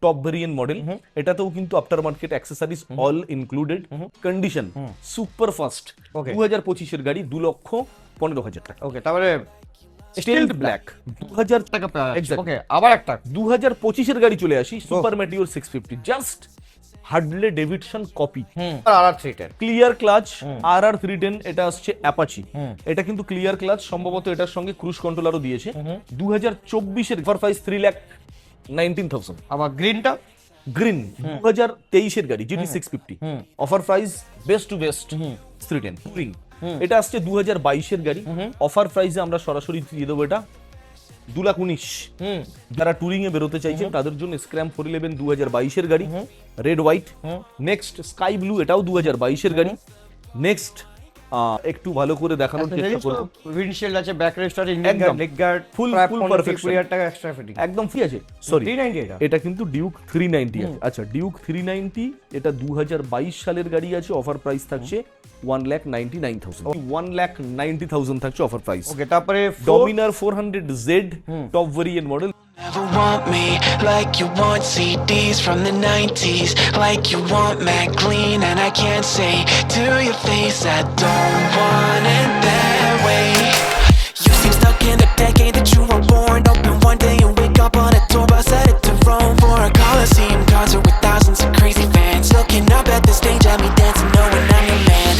Top variant model, এটাতেও কিন্তু after market accessories all included, condition super fast, 2025 এর গাড়ি 2,15,000 টাকা। ওকে, তারপরে স্টিল ব্ল্যাক 2000 টাকা Exactly. ওকে, আবার একটা 2025 এর গাড়ি চলে আসি, সুপার ম্যাটিওর 650, জাস্ট হার্ডলে Davidson copy, RR310 clear clutch, RR 310, এটা আসছে অ্যাপাচি, এটা কিন্তু ক্লিয়ার ক্লাচ, সম্ভবত এটার সঙ্গে ক্রুজ কন্ট্রোলারও দিয়েছে। 2024 এর অফার প্রাইস 3,19,000। আবার গ্রিনটা গ্রিন 2023 এর গাড়ি GT 650, offer price best to best 310 touring, এটা আসছে 2022 এর গাড়ি, অফার প্রাইসে আমরা সরাসরি দিয়ে দেবো এটা 2,19,000। যারা টুরিং এ বেরোতে চাইছেন তাদের জন্য স্ক্র্যাম 411 2022 এর গাড়ি, red white. Next sky blue, এটাও 2022 এর গাড়ি। নেক্সট একটু ভালো করে দেখানোর চেষ্টা করব, উইন্ডশিল্ড আছে, ব্যাক রেস্টার, ইঞ্জিন গার্ড, নেক গার্ড, ফুল পারফেক্ট, 20,000 টাকা এক্সট্রা ফিটিং, একদম ফ্রি আছে। সরি 390 এটা এটা কিন্তু ডিউক 390 আছে। আচ্ছা, ডিউক 390 এটা 2022 সালের গাড়ি আছে, অফার প্রাইস থাকছে 1,99,000, 1,90,000 থাকছে অফার প্রাইস। ওকে, তারপরে Dominar 400Z top variant model, Never want me like you want CDs from the 90s, like you want Mac Clean, and I can't say to your face I don't want it that way. You seem stuck in the decade that you were born. Open one day and wake up on a tour bus headed to Rome for a Coliseum concert with thousands of crazy fans looking up at the stage at me dancing, knowing I'm your man.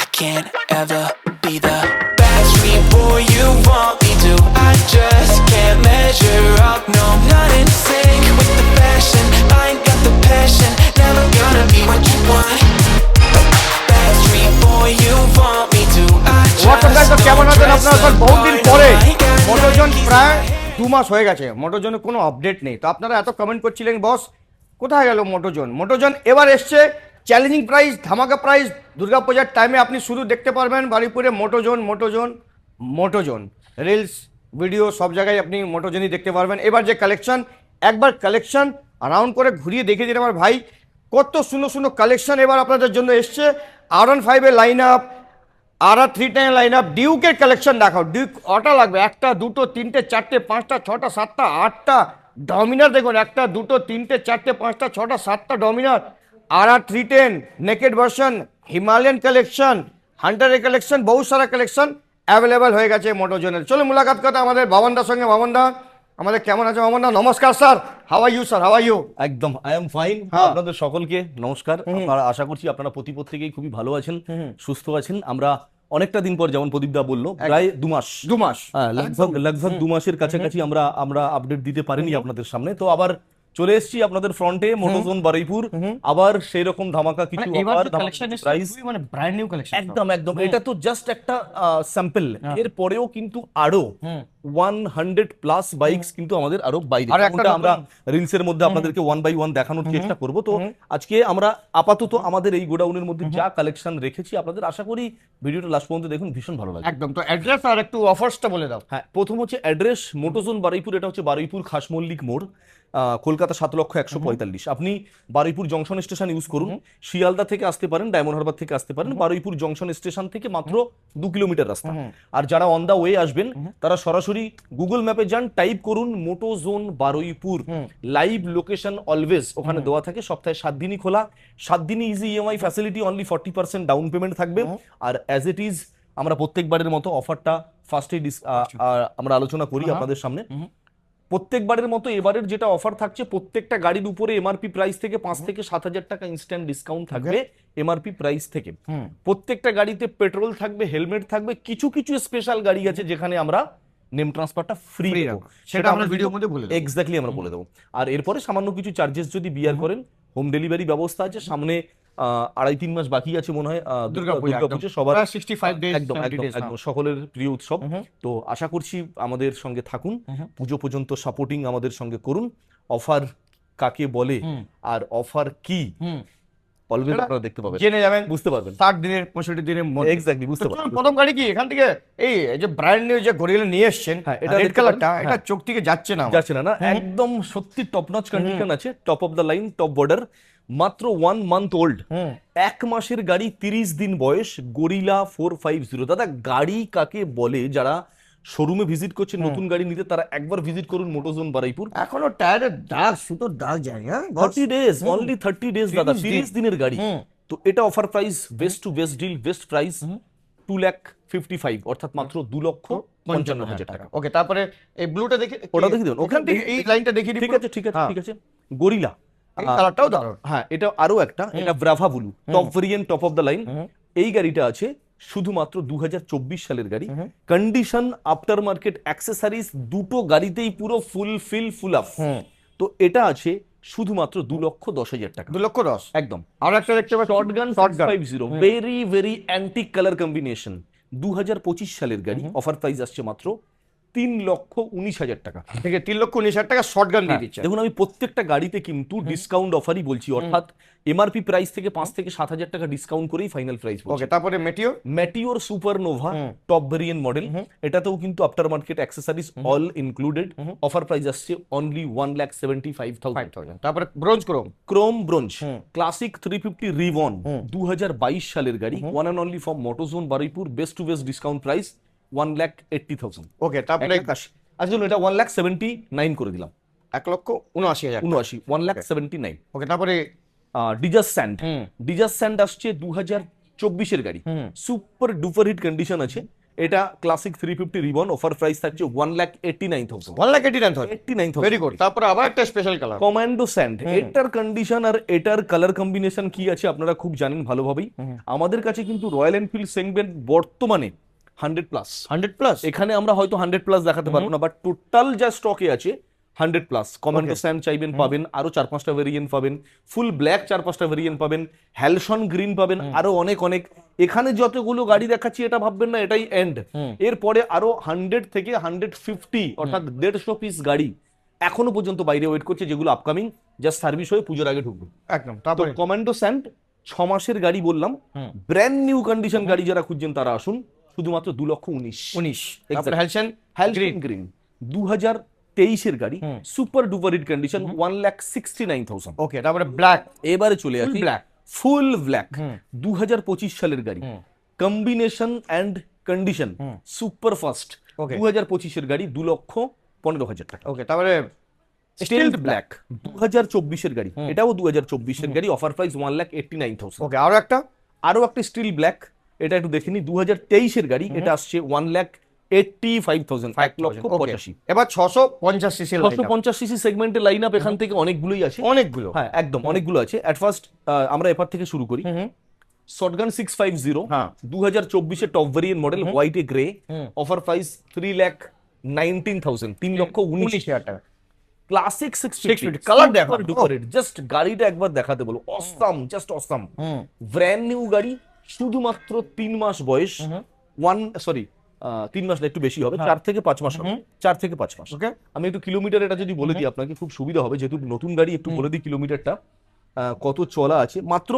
I can't ever be the Backstreet boy you want me to. I just can't measure up, no, not in sync with the fashion. I ain't got the passion, never gonna be what you want. Backstreet boy you want me to. I WhatsApp guys, just কেমন don't আছেন dress আপনারা? up বহুদিন hard পরে like I মোটরজন know প্রায় he's 2 মাস হয়ে গেছে, মোটরজনের কোনো update নেই। তো আপনারা এত কমেন্ট করছিলেন, বস কোথায় গেল মোটরজন? মোটরজন এবার এসছে, চ্যালেঞ্জিং প্রাইস, ধামাকা প্রাইস। দুর্গাপূজার টাইমে আপনি শুধু দেখতে পারবেন বারুইপুরে মোটরজন, মোটরজন, মোটরজন, রিলস ভিডিও সব জায়গায় আপনি মোটরজনই দেখতে পারবেন। এবার যে কালেকশন, একবার কালেকশন রাউন্ড করে ঘুরিয়ে দেখিয়ে দিন আমার ভাই, কত সুন্দর সুন্দর কালেকশন এবার আপনাদের জন্য এসছে। R15 এর line up, RR310 line up, ডিউকের কালেকশন দেখাও। ডিউক অটা লাগবে, একটা দুটো তিনটে চারটে পাঁচটা ছটা সাতটা আটটা। ডমিনার দেখুন, একটা দুটো তিনটে চারটে পাঁচটা ছটা সাতটা Dominar. RR310 naked version, Himalayan collection, হান্টারের কালেকশন, বহু সারা কালেকশন অ্যাভেলেবেল হয়ে গেছে মোটরজনের। চলো মুলাকাত কথা আমাদের বাবনদার সঙ্গে। বাবনদা আমাদের কেমন আছে? বাবনদা নমস্কার sir, how are you sir, how are you? একদম আই এম ফাইন। আপনাদের সকলকে নমস্কার। আপনারা আশা করছি আপনারা প্রত্যেকেই খুবই ভালো আছেন, সুস্থ আছেন। আমরা অনেকটা দিন পর, যেমন প্রদীপ দা বললো, প্রায় 2 মাস, 2 মাস লগভগ 2 মাসের কাছাকাছি আমরা আপডেট দিতে পারিনি আপনাদের সামনে। তো আবার চলে এসেছি আপনাদের ফ্রন্টে, মোটোজোন বারুইপুর। আবার সেই রকম ধামাকা কিছু প্রাইস, মানে ব্র্যান্ড নিউ কালেকশন। একদম এটা তো জাস্ট একটা স্যাম্পল। এর পরেও কিন্তু আরো 100 প্লাস বাইকস কিন্তু আমাদের আরো বাইরে, আমরা রিলস এর মধ্যে আপনাদেরকে 1 বাই 1 দেখানোর চেষ্টা করব। তো আজকে আমরা আপাতত আমাদের এই গোডাউনের মধ্যে যা কালেকশন রেখেছি, আপনাদের আশা করি ভিডিওটা লাস্ট পর্যন্ত দেখুন, ভীষণ ভালো লাগবে। একদম। তো অ্যাড্রেস আর একটু অফার্সটা বলে দাও। হ্যাঁ, প্রথম হচ্ছে অ্যাড্রেস মোটোজোন বারুইপুর, এটা হচ্ছে বারুইপুর খাসমল্লিক মোড়, কলকাতা 7,145,000। আপনি বারুইপুর জংশন স্টেশন ইউজ করুন, শিয়ালদা থেকে আসতে পারেন, ডায়মন্ড হারবার থেকে আসতে পারেন। বারুইপুর জংশন স্টেশন থেকে মাত্র 2 কিলোমিটার রাস্তা। আর যারা অন দা ওয়ে আসবেন, তারা সরাসরি গুগল ম্যাপে যান, টাইপ করুন মোটোজোন বারুইপুর, লাইভ লোকেশন অলওয়েজ ওখানে দেওয়া থাকে। সপ্তাহে 7 দিনই খোলা, 7 দিনই easy EMI facility, only 40% down payment থাকবে। আর অ্যাজ ইট ইজ আমরা প্রত্যেকবারের মতো অফারটা ফার্স্টে আমরা আলোচনা করি আপনাদের সামনে। প্রত্যেকবারের মতো এবারের যেটা অফার থাকছে, প্রত্যেকটা গাড়ির উপরে এমআরপি প্রাইস থেকে 5 থেকে 7,000 টাকা ইনস্ট্যান্ট ডিসকাউন্ট থাকবে এমআরপি প্রাইস থেকে। প্রত্যেকটা গাড়িতে পেট্রোল থাকবে, হেলমেট থাকবে। কিছু স্পেশাল গাড়ি আছে যেখানে আমরা নেম ট্রান্সফারটা ফ্রি দেবো, সেটা আমরা ভিডিওর মধ্যে বলে দেবো। এক্স্যাক্টলি আমরা বলে দেবো। আর এরপরে সামান্য কিছু চার্জেস যদি বিয়ার করেন, হোম ডেলিভারি ব্যবস্থা আছে। সামনে 2.5-3 মাস বাকি আছে মনে হয় দুর্গাপূজা, সবার 65 ডেজ, একদম সকলের প্রিয় উৎসব। তো আশা করছি আমাদের সঙ্গে থাকুন, পুজো পর্যন্ত সাপোর্টিং আমাদের সঙ্গে করুন। অফার কাকে বলে আর অফার কি অলওয়েজ আপনারা দেখতে পাবেন, জেনে যাবেন, বুঝতে পারবেন 60 দিনের 65 দিনের মধ্যে। এক্স্যাক্টলি বুঝতে পারবেন। প্রথম গাড়ি কি এখান থেকে এই যে ব্র্যান্ড নিউ যে গরিলা নিয়ে এসেছেন, এটা রেড কালারটা, এটা চোখ থেকে যাচ্ছে না একদম সত্যি টপ নচ কন্ডিশন আছে, top of the line, top border. মাত্র 1 মান্থ ওল্ড, 1 মাসের গাড়ি, 30 দিন বয়স, গরিলা 450। দাদা গাড়ি কাকে বলে যারা শোরুমে ভিজিট করছেন নতুন গাড়ি নিতে, তারা একবার ভিজিট করুন মোটোজোন বারুইপুর। এখনো টায়ারের দাগ, সুতোর দাগ যায়, হ্যাঁ 30 ডেজ, অনলি 30 ডেজ দাদা, 30 30 দিনের গাড়ি। হুম। তো এটা offer price, best to best deal, best price 2,55,000, অর্থাৎ মাত্র 2,55,000 টাকা। ওকে, তারপরে এই ব্লুটা দেখি, ওটা দেখিয়ে দেবেন, ওখান থেকে এই লাইনটা দেখিয়ে দিই। ঠিক আছে ঠিক আছে ঠিক আছে। গরিলা, এই কালারটাও দারুণ। হ্যাঁ এটা আরো একটা, এটা ব্রাভা blue, top variant, top of the line. এই গাড়িটা আছে শুধুমাত্র 2024 সালের গাড়ি, কন্ডিশন, আফটার মার্কেট, অ্যাক্সেসরিজ দুটো গাড়িতেই পুরো ফুল আপ। তো এটা আছে শুধুমাত্র 2,10,000 টাকা। 2,10,000 একদম। আর একটা দেখতে পাচ্ছি shotgun 650, very very antique colour combination, 2025 সালের গাড়ি, অফার প্রাইস আসছে মাত্র 3,19,000 টাকা। থেকে 3,19,000 টাকা শর্টগান দিয়ে দিচ্ছে। দেখুন আমি প্রত্যেকটা গাড়িতে কিন্তু ডিসকাউন্ট অফারই বলছি, অর্থাৎ এমআরপি প্রাইস থেকে 5 থেকে 7,000 টাকা ডিসকাউন্ট করেই ফাইনাল প্রাইস বলছি। ওকে, তারপরে Meteor, Meteor Supernova top variant model, এটাতেও কিন্তু after market accessories all included, offer price আসছে অনলি 1,75,000। তারপরে bronze chrome, chrome bronze classic 350 রিভন, 2022 সালের গাড়ি, one and only from Motozone Baruipur, best to best discount price 1,80,000। Okay, তারপরে আচ্ছা চলুন এটা 1,79,000 করে দিলাম, 1,79,000। 1,79,000। ওকে, তারপরে ডিজাস স্যান্ড, ডিজাস স্যান্ড আসছে 2024 এর গাড়ি, সুপার ডুপার হিট কন্ডিশন আছে। এটা ক্লাসিক 350 রিবন, অফার প্রাইস থাকছে 1,89,000। 1,89,000, ভেরি গুড। তারপরে আবার একটা স্পেশাল কালার, কমান্ডো স্যান্ড, এটার কন্ডিশন আর এটার কালার কম্বিনেশন কি আছে আপনারা খুব জানেন ভালোভাবেই। আমাদের কাছে কিন্তু রয়্যাল এনফিল্ড সেগমেন্ট বর্তমানে 100+, 100+। এখানে আমরা হয়তো 100+ দেখাতে পারবো না, বাট টোটাল যা স্টকে আছে 100+। কমান্ডো স্যান্ড চাইবেন পাবেন, আরো 4-5টা ভেরিয়েন্ট পাবেন, ফুল ব্ল্যাক 4-5টা ভেরিয়েন্ট পাবেন, হ্যালসন গ্রিন পাবেন, আরো অনেক অনেক। এখানে যতগুলো গাড়ি দেখাচ্ছি এটা ভাববেন না এটাই এন্ড, এরপরে আরো 100 থেকে 150 অর্থাৎ 150 পিস গাড়ি এখনো পর্যন্ত বাইরে ওয়েট করছে, যেগুলো আপকামিং জাস্ট সার্ভিস হয়ে পুজোর আগে ঢুকবে একদম। তো তারপরে কমান্ডো স্যান্ড 6 মাসের গাড়ি বললাম, ব্র্যান্ড নিউ কন্ডিশন গাড়ি যারা খুঁজছেন তারা আসুন, শুধুমাত্র 2,19,000। তারপরে হ্যালসন গ্রিন 2023 এর গাড়ি, সুপার ডুপার হিট কন্ডিশন, 1,69,000। ওকে, তারপরে ব্ল্যাক, এবারে চলে আসি ব্ল্যাক, ফুল ব্ল্যাক, 2025 সালের গাড়ি, combination and condition super fast, 2025 এর গাড়ি, 2,15,000 টাকা। ওকে, তারপরে স্টিল ব্ল্যাক 2024 এর গাড়ি, এটাও 2024 এর গাড়ি, অফার প্রাইস 1,89,000। ওকে, আরো একটা স্টিল ব্ল্যাক, এটা একটু দেখে নি, 2023 এর গাড়ি, এটা আসছে 1,85,000, 1,85,000। এবার 650 সিসি, 650 সিসি সেগমেন্টের লাইন আপ এখান থেকে অনেকগুলোই আছে, অনেকগুলো, হ্যাঁ একদম অনেকগুলো আছে। এট ফার্স্ট আমরা এপার থেকে শুরু করি। শটগান 650, 2024 এর top variant model, white a grey, offer price 3,19,000, 3,19,000 টাকা। ক্লাসিক 650 কালার দেখো, জাস্ট গাড়িটা একবার দেখাতে বলো, awesome, just awesome, brand new গাড়ি, শুধুমাত্র 3 মাস বয়স, 3 মাস না একটু বেশি হবে, 4 থেকে 5 মাস হবে, 4 থেকে 5 মাস। ওকে, আমি একটু কিলোমিটার এটা যদি বলে দিই আপনাকে খুব সুবিধা হবে, যেহেতু নতুন গাড়ি একটু বলে দিই কিলোমিটারটা কত চলা আছে। মাত্র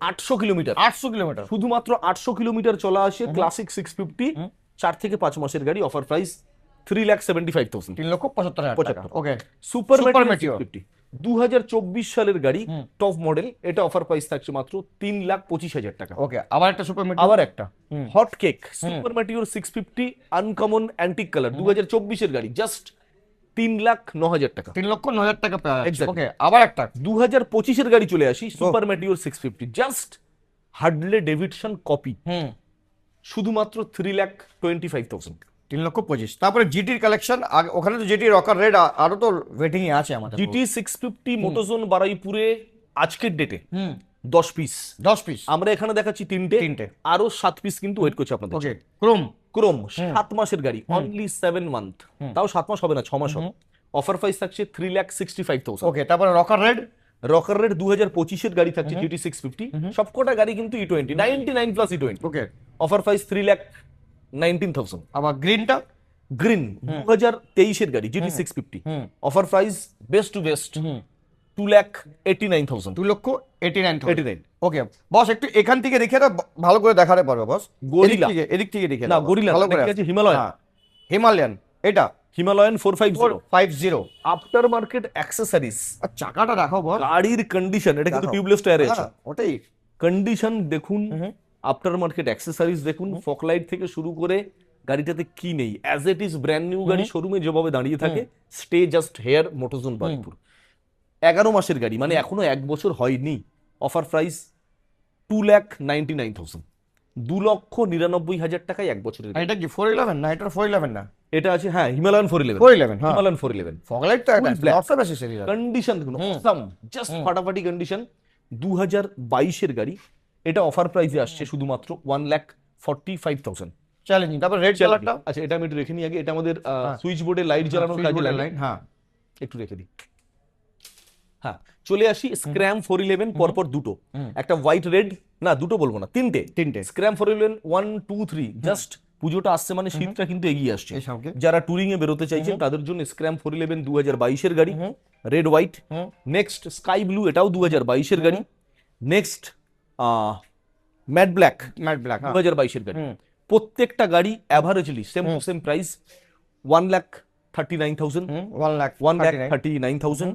800 কিলোমিটার, 800 কিলোমিটার, শুধুমাত্র 800 কিলোমিটার চলা আছে, ক্লাসিক 650, 4 থেকে 5 মাসের গাড়ি, অফার প্রাইস 3,75,000, 3,75,000 টাকা। ওকে, সুপার মেটিওর 2024 সালের গাড়ি, টপ মডেল, এটা অফার প্রাইস থাকছে মাত্র 3,25,000 টাকা। ওকে, আবার একটা সুপার মেটিওর, আবার একটা hot cake super Meteor 650 uncommon antique colour, 2024 এর গাড়ি, জাস্ট 3,09,000 টাকা, 3,09,000 টাকা। Exactly. ওকে, আবার একটা 2025 এর গাড়ি চলে আসি, সুপার মেটিওর 650, জাস্ট হার্ডলে ডেভিডসন কপি, শুধুমাত্র 3,25,000, 3,25,000। তারপরে জিটির কালেকশন, ওখানে তো জিটি রকার রেড আরো তো ওয়েটিং এ আছে আমাদের। জিটি 650 মোটোজোন বারুইপুরে আজকের ডেটে 10 পিস, 10 পিস আমরা এখানে দেখাচ্ছি তিনটে, আরো 7 পিস কিন্তু ওয়েট করছে আপনাদের। ওকে, ক্রোম 7 মাসের গাড়ি, অনলি 7 মান্থ, তাও 7 মাস হবে না, 6 মাস হবে, অফার প্রাইস থাকছে 3,65,000। ওকে, তারপরে রকার রেড 2025 এর গাড়ি থাকছে জিটি 650, সবকটা গাড়ি কিন্তু E20, 99+ E20, ওকে, অফার প্রাইস 3,19,000। আবার গ্রিনটা, গ্রিন 2023 এর গাড়ি, GT 650, offer price best to best 2,89,000, 2,89,000। ওকে বস, একটু এখান থেকে দেখে দাও, ভালো করে দেখাতে পারবো বস। গরিলা, এদিক থেকে দেখে না গরিলা ভালো করে আছে, হিমালয়ান, হিমালয়ান, এটা হিমালয়ান 450, 450। আফটার মার্কেট অ্যাক্সেসরিজ, চাকাটা রাখো বস, গাড়ির কন্ডিশন, এটা কিন্তু টিউবলেস টায়ারে আছে, ওটাই কন্ডিশন দেখুন, আফটার মার্কেট অ্যাক্সেসরিজ দেখুন, ফকলাইট থেকে শুরু করে গাড়িটাতে কি নেই, as it is brand new গাড়ি শোরুমে যেভাবে দাঁড়িয়ে থাকে, স্টে জাস্ট হেয়ার মোটোজোন বারুইপুর। 11 মাসের গাড়ি, মানে এখনো 1 বছর হয়নি। অফার প্রাইস 2,99,000, 2,99,000 টাকায় 1 বছরের আর গাড়ি। এটা কি 411 না? এটা 411 না? এটা আছে হ্যাঁ হিমালয়ান 411, 411, হ্যাঁ। হিমালয়ান 411 ফগলাইট তো একটা Full black. Lots of accessories আছে। কন্ডিশন দেখুন অসাম, জাস্ট ফাটাফাটি কন্ডিশন। 2022 এর গাড়ি, এটা অফার প্রাইসে আসছে শুধুমাত্র 1,45,000। চ্যালেঞ্জিং। তারপর রেড কালারটা, আচ্ছা এটা আমি একটু রেখে নিই আগে, এটা আমাদের সুইচ বোর্ডে লাইট জ্বালানোর কাজে লাগে, লাইন, হ্যাঁ। একটু রেখে দিই। হ্যাঁ চলে আসি স্ক্র্যাম 411, পরপর দুটো, একটা হোয়াইট রেড, না দুটো বলবো না, তিনটে স্ক্র্যাম 411 1 2 3। জাস্ট পুজোটা আসছে মানে শীতটা কিন্তু এগিয়ে আসছে, এই সঙ্গে যারা টুরিং এ বেরোতে চাইছেন তাদের জন্য স্ক্র্যাম 411 2022 এর গাড়ি, red white. Next sky blue, এটাও 2022 এর গাড়ি। Next matte black, matte black, 2022 এর গাড়ি। প্রত্যেকটা গাড়ি averagely same to same price 1,39,000, 1,39,000,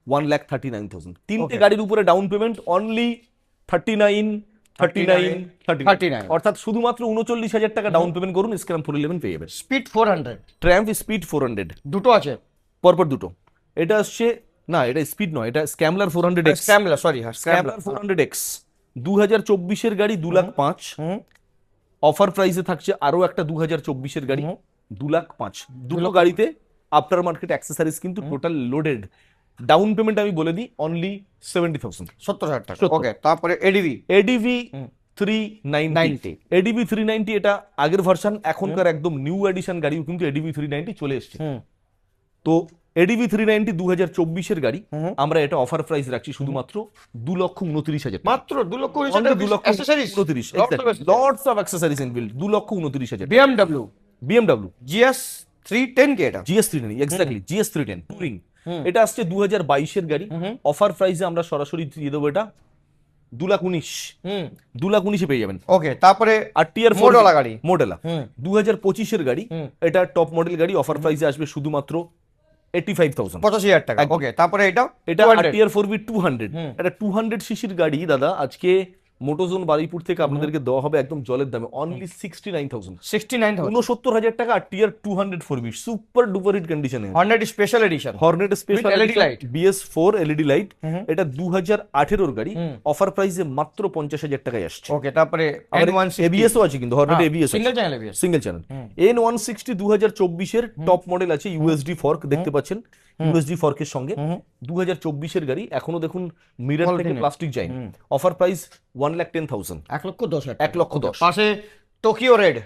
1,39,000। তিনটে Okay. গাড়ির উপরে ডাউন পেমেন্ট অনলি 39,39,39, অর্থাৎ শুধুমাত্র 39,000 টাকা ডাউন পেমেন্ট করুন, স্ক্র্যাম 411 পেয়ে যাবেন। স্পিড 400 ট্রায়াম্ফ স্পিড 400, দুটো আছে। পরপর দুটো। এটা আসছে না, এটা স্পিড নয়, এটা স্ক্যামলার 400X, স্ক্র্যাম্বলার, সরি, হ্যাঁ, স্ক্যামলার 400X 2024 এর গাড়ি 2,05,000। অফার প্রাইসে থাকছে আরো একটা 2024 এর গাড়ি 2,05,000। দুটো গাড়িতে আফটার মার্কেট অ্যাক্সেসরিজ কিন্তু টোটাল লোডেড। ডাউন পেমেন্ট আমি বলে দিই অনলি 70,000। 70,000 টাকা। 70,000 ওকে, তারপরে এডিভি এডিভি 390, এডিভি 390 এটা আগের ভার্সন, এখনকার একদম নিউ এডিশন গাড়িও কিন্তু এডিভি 390 চলে এসেছে। তো এডিভি 390 2024 এর গাড়ি, আমরা এটা অফার প্রাইস রাখছি শুধুমাত্র 2,29,000 মাত্র 2 lakh Only 2,29,000, accessories, lots of accessories inbuilt, 2,29,000। BMW BMW GS 310 কে এটা? GS 310, exactly GS 310 touring. এটা আসছে 2022 এর গাড়ি, অফার প্রাইসে আমরা সরাসরি দিয়ে দেবো এটা 2,19,000, 2,19,000 পেয়ে যাবেন। ওকে, তারপরে আর টিয়ার মোডওয়ালা গাড়ি, মডেলা 2025 এর গাড়ি, এটা টপ মডেল গাড়ি, অফার প্রাইসে আসবে শুধুমাত্র 85,000। 85,000 টাকা। ওকে, তারপরে এটা এটা টিয়ার 4B 200, এটা 200 সিসির গাড়ি দাদা। আজকে মোটোজোন বারুইপুর থেকে আপনাদেরকে দেওয়া হবে একদম জলের দামে অনলি 69,000, 69,000। 69,000 টাকা। আর টিয়ার 200 4B সুপার ডুপার হিট কন্ডিশনে, Hornet special edition, Hornet special LED light, BS4 LED light. এটা 2018 এর গাড়ি, অফার প্রাইসে মাত্র 50,000 টাকায় আসছে। ওকে, তারপরে এবিএস ও আছে কিন্তু, Hornet ABS single channel ABS. Single channel. N160 2024 এর টপ মডেল আছে, ইউএসডি ফর্ক দেখতে পাচ্ছেন, ইউএসডি ফর্কের সঙ্গে 2024 এর গাড়ি। এখনো দেখুন মিরর থেকে প্লাস্টিক যায়। Offer price 1,10,000, 1,10,000, 1,10,000। পাশে টোকিও রেড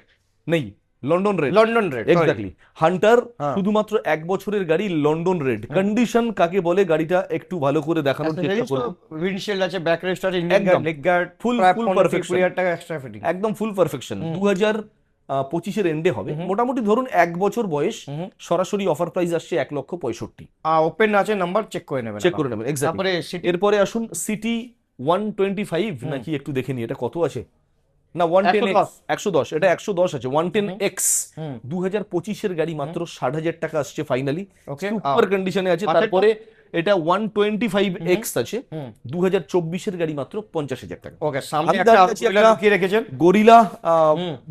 নেই, London red, London red, exactly. Hunter শুধুমাত্র 1 বছরের গাড়ি, লন্ডন রেড। কন্ডিশন কাকে বলে গাড়িটা একটু ভালো করে দেখানোর চেষ্টা করব। উইন্ডশিল্ড আছে, ব্যাক রেস্টার, ইঞ্জিন একদম। Guard, leg guard, Full perfection। 20,000 টাকা এক্সট্রা ফিটিং। একদম ফুল পারফেকশন। 2025 এর এন্ডে হবে, মোটামুটি ধরুন 1 বছর বয়স। সরাসরি অফার প্রাইস আসছে 1,65,000। ওপেন আছে, নাম্বার চেক করে নেবেন, চেক করে নেবেন, এক্স্যাক্টলি। তারপরে সিটি এরপরে আসুন সিটি 125 নাকি একটু দেখে নি, এটা কত আছে না 110X, 110, এটা 110 আছে। 110X 2025 এর গাড়ি, মাত্র 60,000 টাকা আসছে ফাইনালি, ওকে, সুপার কন্ডিশনে আছে। তারপরে এটা 125X আছে 2024 এর গাড়ি, মাত্র 50,000 টাকা। ওকে, সামনে আমি একটা দাঁড়িয়ে আছি আউটলেট একটা লুকিয়ে রেখেছেন, গরিলা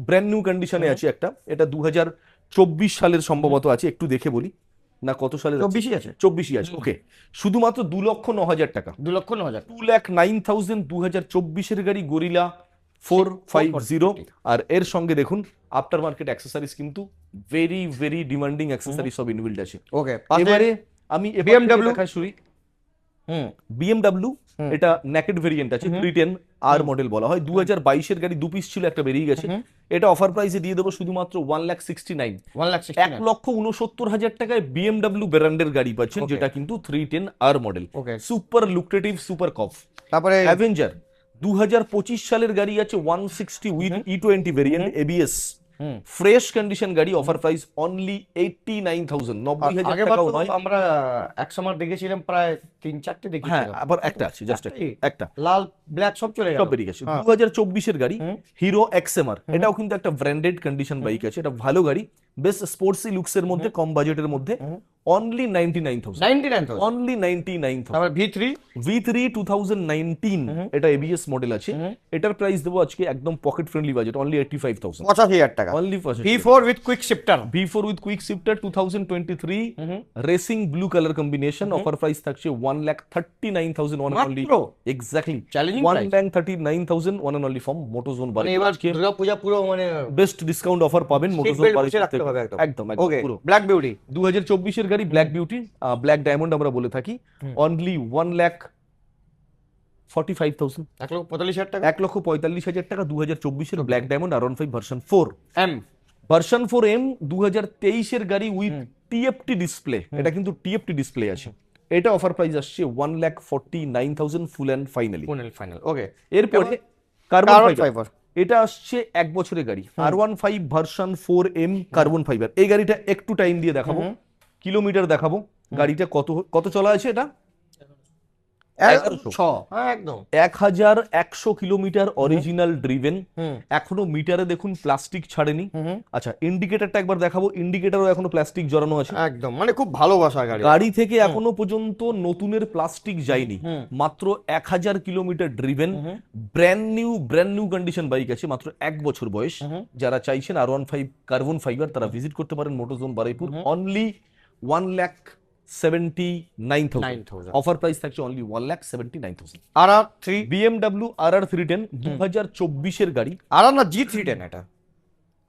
ব্র্যান্ড নিউ কন্ডিশনে আছে একটা, এটা 2024 সালের সম্ভবত আছে, একটু দেখে বলি না কত সালের 24ই আছে, 24ই আছে। ওকে, শুধুমাত্র 2,09,000 টাকা, 2,09,000। 2,09,000 2024 এর গাড়ি, গরিলা 450। আর এর সঙ্গে দেখুন আফটার মার্কেট অ্যাক্সেসরিজ কিন্তু ভেরি ভেরি ডিমান্ডিং অ্যাক্সেসরিজ সব ইনবিল্ড আছে। ওকে, এবারে আমি BMW দেখাই শুরু। BMW এটা নেকেড ভেরিয়েন্ট আছে, 310 আর মডেল বলা হয়। 2022 এর গাড়ি, 2 পিস ছিল, একটা বেরিয়ে গেছে। এটা অফার প্রাইসে দিয়ে দেবো শুধুমাত্র 1,69,000, 1,69,000 টাকায় BMW ব্র্যান্ডের গাড়ি পাচ্ছেন, যেটা কিন্তু 310 আর মডেল। ওকে, সুপার লুক্রেটিভ, সুপার কফ। তারপরে অ্যাভেঞ্জার 2025 সালের গাড়ি আছে 160 with E20 variant, ABS, fresh condition গাড়ি। অফার প্রাইস অনলি 89,000, 90,000 আগের টাকাও বার নয়। আমরা এক সময় দেখেছিলাম প্রায় 3-4টে হ্যাঁ, দেখেছিলাম, আবার একটা আছে, জাস্ট একটা লাল ব্ল্যাক সব চলে গেল, সব বেরিয়ে গেছে। 2024 এর গাড়ি, হিরো XMR, এটাও কিন্তু একটা ব্র্যান্ডেড কন্ডিশন বাইক আছে, এটা ভালো গাড়ি, বেশ স্পোর্টসি লুকস এর মধ্যে, কম বাজেটের মধ্যে। Only 99,000, 99,000 only 99,000। তারপর V3 V3 2019 এটা ABS মডেল আছে, এটার প্রাইস দেবো আজকে একদম পকেট ফ্রেন্ডলি বাজেট, অনলি 85,000, 85,000 টাকা। Only V4 with quick shifter, V4 with quick shifter 2023 racing blue colour combination, offer price থাকছে 1,39,000 ওয়ান অনলি, মাত্র? Exactly Challenging price। 1,39,000 one only from Motozone মানে এবার দুর্গাপূজা পুরো মানে বেস্ট ডিসকাউন্ট অফার পাবেন মোটোজোন belt বাড়ি বসে রাখতে হবে একদম। একদম ওকে, পুরো। ব্ল্যাক বিউটি 2024 এর গাড়ি ব্ল্যাক বিউটি, ব্ল্যাক ডায়মন্ড আমরা বলে থাকি, অনলি 1,45,000, 1,45,000 টাকা। 1,45,000 টাকা 2024 এর black diamond R15 version 4। M version 4M 2023 এর গাড়ি উইথ TFT ডিসপ্লে, এটা কিন্তু TFT ডিসপ্লে আছে, এটা অফার প্রাইস আসছে 1,49,000 ফুল এন্ড ফাইনালি। Final okay. এরপরে কার্বন কার্বন ফাইবার, ফাইবার এটা আসছে 1 বছরের গাড়ি, R15 version 4M carbon fibre. এই গাড়িটা একটু টাইম দিয়ে দেখাবো, কিলোমিটার দেখাবো, গাড়িটা কত চলা আছে, এটা 1100। হ্যাঁ একদম 1,100 কিলোমিটার অরিজিনাল ড্রিভেন, এখনো মিটারে দেখুন প্লাস্টিক ছাড়েনি। আচ্ছা ইন্ডিকেটরটা একবার দেখাবো, ইন্ডিকেটরও এখনো প্লাস্টিক জড়ানো আছে, একদম মানে খুব ভালোবাসা গাড়ি। গাড়ি থেকে এখনো পর্যন্ত নতুনের প্লাস্টিক যায়নি, মাত্র 1,000 kilometre driven, brand new condition bike আছে, মাত্র 1 বছর বয়স। যারা চাইছেন R15 কার্বন ফাইবার তারা ভিজিট করতে পারেন মোটোজোন বারুইপুর, অনলি 1,79,000, অফার প্রাইস থাকছে অনলি 1,79,000। RR3 BMW RR310 2024 এর গাড়ি, RR না G310, এটা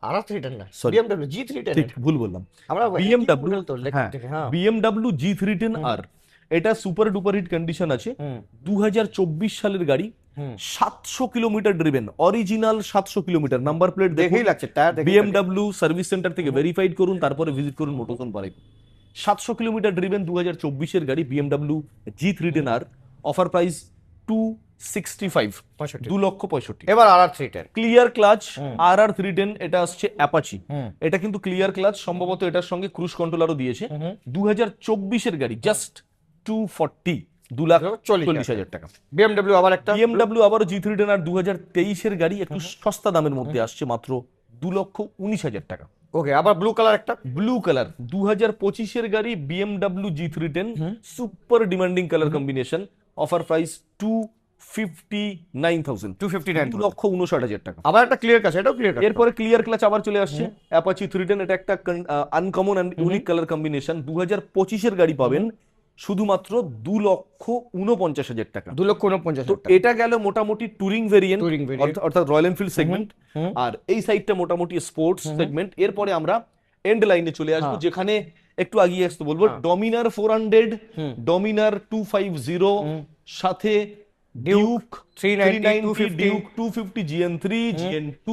RR310 না, Sorry. BMW G310। ঠিক ভুল বললাম, আমরা BMW তো দেখে হ্যাঁ BMW G310R, এটা সুপার ডুপার হিট কন্ডিশন আছে, 2024 সালের গাড়ি, 700 kilometre driven, original 700 kilometre, number plate দেখেই লাগছে টায়ার দেখে। BMW সার্ভিস সেন্টার থেকে ভেরিফাইড করুন, তারপরে ভিজিট করুন মোটোজোন বারুইপুর। 700 কিলোমিটার ড্রিভেন 2024 এর গাড়ি BMW G310R, অফার প্রাইস 265, 2,65,000। এবার RR310 ক্লিয়ার ক্লাচ RR310, এটা আসছে অ্যাপাচি, এটা কিন্তু ক্লিয়ার ক্লাচ, সম্ভবত এটার সঙ্গে ক্রুজ কন্ট্রোলারও দিয়েছে। 2024 এর গাড়ি, জাস্ট 240, 2,40,000 টাকা। BMW আবার একটা BMW আবারও G310R 2023 এর গাড়ি, একটু সস্তা দামের মধ্যে আসছে, মাত্র 2,19,000 টাকা। ওকে, আবার ব্লু কালার একটা ব্লু কালার 2025 এর গাড়ি BMW G310, super demanding colour combination, offer price 259,000, 2,59,000 টাকা। আবার একটা ক্লিয়ার কাছে, এটাও ক্লিয়ার কাছে। এরপরে ক্লিয়ার ক্লাচ আবার চলে আসছে অ্যাপাচি 310, এটা একটা uncommon and unique colour combination, 2025 এর গাড়ি পাবেন শুধুমাত্র 2,49,000 টাকা। 2,49,000 তো টাকা। এটা গেল মোটামুটি টুরিং ভেরিয়েন্ট, Touring variant। অর্থাৎ রয়্যাল এনফিল্ড সেগমেন্ট, আর এই সাইডটা মোটামুটি স্পোর্টস সেগমেন্ট। এরপরে আমরা এন্ড লাইনে চলে আসবো, যেখানে একটু আগিয়ে আসতে বলবো, ডমিনার 400, ডমিনার 250, সাথে ডিউক 390, ডিউক 250, GN3, GN2,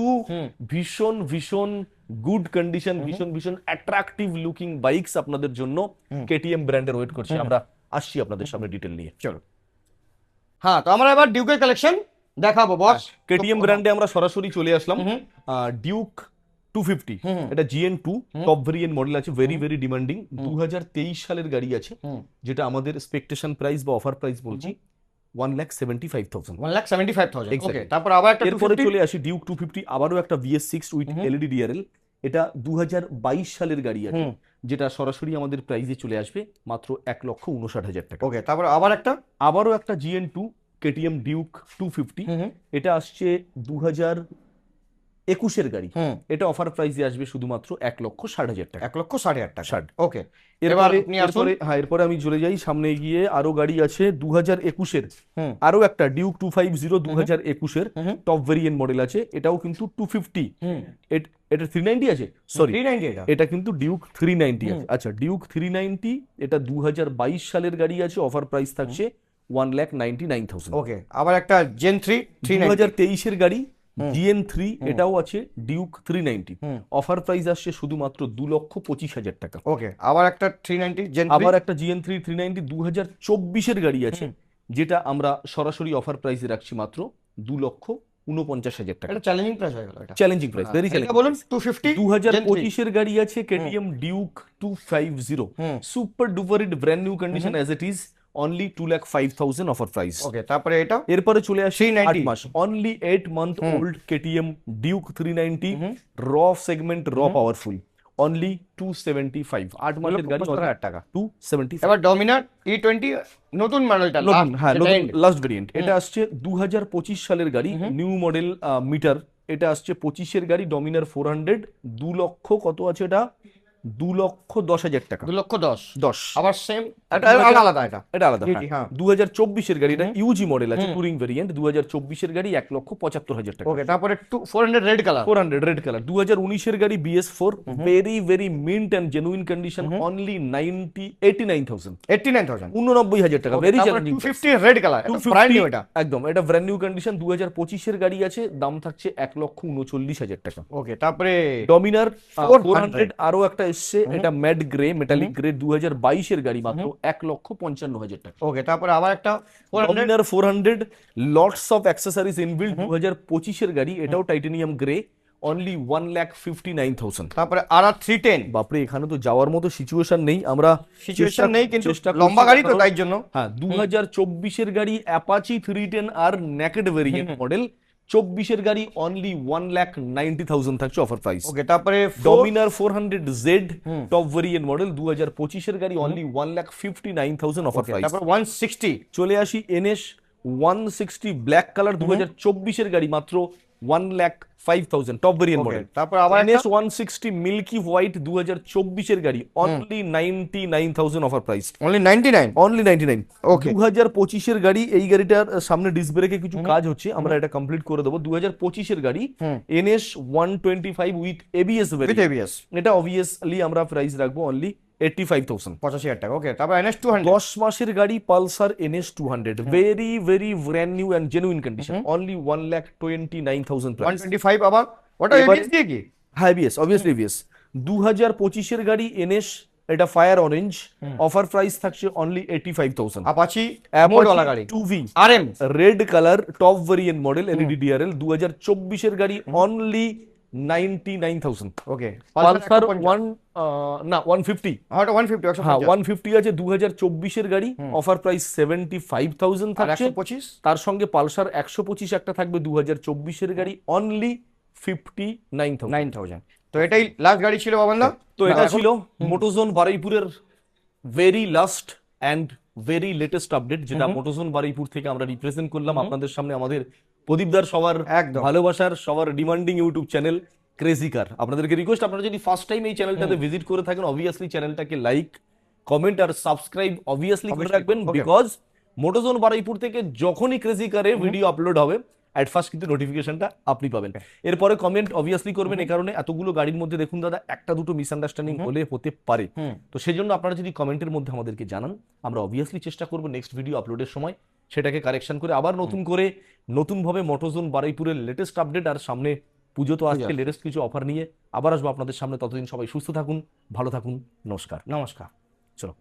ভীষণ গুড কন্ডিশন, ভীষণ অ্যাট্রাকটিভ লুকিং বাইকস আপনাদের জন্য KTM ব্র্যান্ডের ওয়েট করছে। আমরা আসছি আপনাদের সামনে ডিটেল নিয়ে, চলো। হ্যাঁ, তো আমরা এবার ডিউকের কালেকশন দেখাবো বস। KTM ব্র্যান্ডে আমরা সরাসরি চলে আসলাম। ডিউক 250, এটা GN2 টপ ভেরিয়েন্ট মডেল আছে, ভেরি ডিমান্ডিং, 2023 সালের গাড়ি আছে, যেটা আমাদের এক্সপেকটেশন প্রাইস বা অফার প্রাইস বলছি 1,75,000। 1,75,000 ওকে। Exactly. তারপর আবার একটা এরপরে 250 চলে আসি ডিউক 250, আবারও একটা VS6 উইথ LED DRL, এটা 2022 সালের গাড়ি আছে, যেটা সরাসরি আমাদের প্রাইসে চলে আসবে মাত্র 1,59,000 টাকা। ওকে, তারপর আবারও একটা GN2 KTM ডিউক 250, এটা আসছে 2021 এর গাড়ি, এটা অফার প্রাইসে আসবে শুধুমাত্র 1,60,000 টাকা। 1,60,000 টাকা। 60। ওকে, এবার আপনি আসুন। এরপরে আমি চলে যাই সামনে গিয়ে, আরো গাড়ি আছে 2021 এর, আরো একটা ডিউক 250 2021 এর টপ ভেরিয়েন্ট মডেল আছে, এটাও কিন্তু 250, এটা 390 আছে, সরি 390 এটা কিন্তু ডিউক 390 আছে। আচ্ছা, ডিউক 390 এটা 2022 সালের গাড়ি আছে, অফার প্রাইস থাকছে 1,99,000। ওকে, আবার একটা জেন 3 2023 এর গাড়ি GN3, এটাও আছে ডিউক 390, অফার প্রাইস আসছে শুধুমাত্র 2,25,000 টাকা। ওকে, আবার একটা 390 জেন 3, আবার একটা GN3 390 2024 এর গাড়ি আছে, যেটা আমরা সরাসরি অফার প্রাইসে রাখছি মাত্র 2,49,000 টাকা। এটা চ্যালেঞ্জিং প্রাইস হয়ে গেল, এটা চ্যালেঞ্জিং প্রাইস, ভেরি চ্যালেঞ্জিং। বলুন 250 2025 এর গাড়ি আছে KTM Duke 250, super duper hit brand new condition as it is, only 2,05,000 offer price. Okay, তারপরে এটা এরপরে চলে আসে 390 8 মাস, অনলি 8 মান্থ ওল্ড KTM ডিউক 390, র সেগমেন্ট, র পাওয়ারফুল, অনলি 275, 8 মাসের গাড়ি 75,000 টাকা। 275। এবার ডমিনার E20 নতুন মডেলটা, নতুন, হ্যাঁ নতুন লাস্ট ভেরিয়েন্ট। এটা আসছে 2025 সালের গাড়ি, নিউ মডেল মিটার। এটা আসছে 25-এর গাড়ি, ডমিনার 400, 2 লক্ষ কত আছে এটা, 2,10,000 টাকা। 2,10,000। 10 আবার সেম আলাদা এটা। এটা আলাদা। ET, হ্যাঁ। 2024-এর গাড়ি, এটা ইউজি মডেল আছে, টুরিং ভেরিয়েন্ট। 2024-এর গাড়ি 1,75,000 টাকা। ওকে, তারপরে 400 রেড কালার। 400 red colour. 2019-এর গাড়ি BS4, very very mint and genuine condition, only 89,000, 89,000। 89,000 টাকা। ভেরি তারপরে challenging. 250 red colour, brand new এটা। একদম, এটা ব্র্যান্ড নিউ কন্ডিশন। 2025-এর গাড়ি আছে, দাম থাকছে 1,39,000 টাকা। ওকে, তারপরে ডমিনার 400 400 আরো একটা এসছে, এটা ম্যাট গ্রে, মেটালিক গ্রে, 2022-এর গাড়ি, মাত্র 1,55,000 টাকা। ওকে, তারপরে আবার একটা 400। Dominar 400, lots of accessories inbuilt, 2025-এর গাড়ি, এটাও টাইটানিয়াম গ্রে, অনলি 1,59,000। তারপরে RR 310। বাপরে, এখানে তো যাওয়ার মতো সিচুয়েশন নেই, আমরা সিচুয়েশন নেই, কিন্তু চেষ্টা করছি লম্বা গাড়ি তো, কারণ- তাই জন্য। হ্যাঁ, 2024-এর গাড়ি অ্যাপাচি 310 আর নেকেড ভেরিয়েন্ট মডেল, 24-এর গাড়ি অনলি 1,90,000 থাকছে অফার প্রাইস। ওকে, তারপরে Dominar 400Z top variant model, 2025-এর গাড়ি, অনলি 1,59,000 অফার প্রাইস। তারপর 160। চলে আসি NS 160 ব্ল্যাক কালার, 2024-এর গাড়ি, মাত্র 1,05,000 টপ ভেরিয়েন্ট মডেল। তারপর আবার একটা NS 160 মিল্কি হোয়াইট, 2024-এর গাড়ি, only 99,000 offer price. only 99। Only 99। Okay. 2025-এর গাড়ি, এই গাড়িটার সামনে ডিস্ক ব্রেকে কিছু কাজ হচ্ছে, আমরা এটা কমপ্লিট করে দেবো। 2025-এর গাড়ি, NS 125 with ABS with variant. ABS, এটা অবভিয়াসলি আমরা প্রাইস রাখবো অনলি 85,000। 85,000 টাকা। ওকে, তারপর NS 200। 10 মাসের গাড়ি, Pulsar NS 200, very very brand new and genuine condition, only 1,29,000 price. 125 আবার, ওটা এবারে- ABS দিয়ে কি? হ্যাঁ ABS, অবভিয়াসলি ABS। 2025-এর গাড়ি NS, এটা ফায়ার অরেঞ্জ, অফার প্রাইস থাকছে অনলি 85,000। আপাচি মোডওয়ালা গাড়ি, 2V RM। Red colour top variant model, LED DRL, 2024-এর গাড়ি, অনলি 99,000। ওকে, পালসার 150, ওটা 150। হ্যাঁ 150 আছে, 2024-এর গাড়ি, অফার প্রাইস 75,000 আর থাকছে। 125। তার সঙ্গে পালসার 125 একটা থাকবে, 2024-এর গাড়ি, অনলি 59,000। 9,000। তো এটাই লাস্ট গাড়ি ছিল বাবান্দা। তো এটা ছিল মোটোজোন বারুইপুরের very last and very latest update, যেটা মোটোজোন বারুইপুর থেকে আমরা রিপ্রেজেন্ট করলাম আপনাদের সামনে, আমাদের প্রদীপদার সবার একদম। ভালোবাসার, সবার ডিমান্ডিং ইউটিউব চ্যানেল ক্রেজি কার। আপনাদেরকে রিকোয়েস্ট, আপনারা যদি ফার্স্ট টাইম এই চ্যানেলটাতে ভিজিট করে থাকেন, অবভিয়াসলি চ্যানেলটাকে লাইক, কমেন্ট আর সাবস্ক্রাইব অবভিয়াসলি করে Obviously, রাখবেন, okay. বিকজ মোটোজোন বারুইপুর থেকে যখনই ক্রেজি কারে ভিডিও আপলোড হবে, অ্যাট ফার্স্ট কিন্তু নোটিফিকেশনটা আপনি পাবেন। এরপরে কমেন্ট অবভিয়াসলি করবেন, এই কারণে এতগুলো গাড়ির মধ্যে দেখুন দাদা, একটা দুটো মিসআন্ডারস্ট্যান্ডিং হলে হতে পারে, তো সেজন্য আপনারা যদি কমেন্টের মধ্যে আমাদেরকে জানান, আমরা অবভিয়াসলি চেষ্টা করব নেক্সট ভিডিও আপলোডের সময় সেটাকে কারেকশন করে আবার নতুন করে নতুনভাবে মোটোজোন বারুইপুরের লেটেস্ট আপডেট, আর সামনে পুজো তো আসছে, লেটেস্ট কিছু অফার নিয়ে আবার আসবো আপনাদের সামনে। ততদিন সবাই সুস্থ থাকুন, ভালো থাকুন, নমস্কার। নমস্কার। চলো।